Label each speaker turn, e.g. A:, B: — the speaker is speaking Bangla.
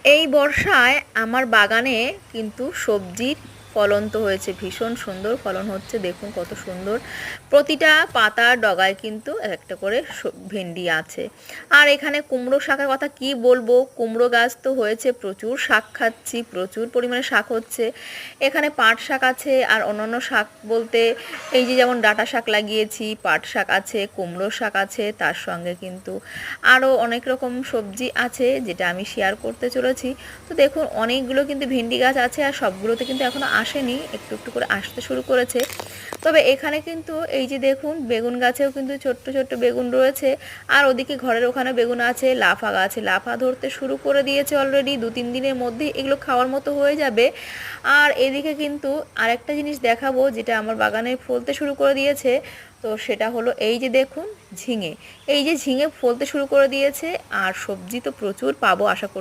A: এই বর্ষায় আমার বাগানে কিন্তু সবজির ফলন তো হয়েছে, ভীষণ সুন্দর ফলন হচ্ছে। দেখুন কত সুন্দর, প্রতিটা পাতার ডগায় কিন্তু একটা করে ভেন্ডি আছে। আর এখানে কুমড়ো শাকের কথা কি বলবো, কুমড়ো গাছ তো হয়েছে, প্রচুর শাক খাচ্ছি, প্রচুর পরিমাণে শাক হচ্ছে। এখানে পাট শাক আছে, আর অন্যান্য শাক বলতে এই যে যেমন ডাঁটা শাক লাগিয়েছি, পাট শাক আছে, কুমড়ো শাক আছে, তার সঙ্গে কিন্তু আরও অনেক রকম সবজি আছে যেটা আমি শেয়ার করতে চলেছি। তো দেখুন অনেকগুলো কিন্তু ভেন্ডি গাছ আছে, আর সবগুলোতে কিন্তু এখনও আসেনি, একটু একটু করে আসতে শুরু করেছে। তবে এখানে কিন্তু এই যে দেখুন বেগুন গাছেও কিন্তু ছোট্ট ছোট্ট বেগুন রয়েছে, আর ওদিকে ঘরের ওখানে বেগুন আছে, লাফা গাছে লাফা ধরতে শুরু করে দিয়েছে অলরেডি, 2-3 দিনের মধ্যে এগুলো খাওয়ার মতো হয়ে যাবে। আর এদিকে কিন্তু আরেকটা জিনিস দেখাবো যেটা আমার বাগানে ফলতে শুরু করে দিয়েছে, তো সেটা হলো এই যে দেখুন ঝিঙে, এই যে ঝিঙে ফলতে শুরু করে দিয়েছে, আর সবজি তো প্রচুর পাবো আশা করি।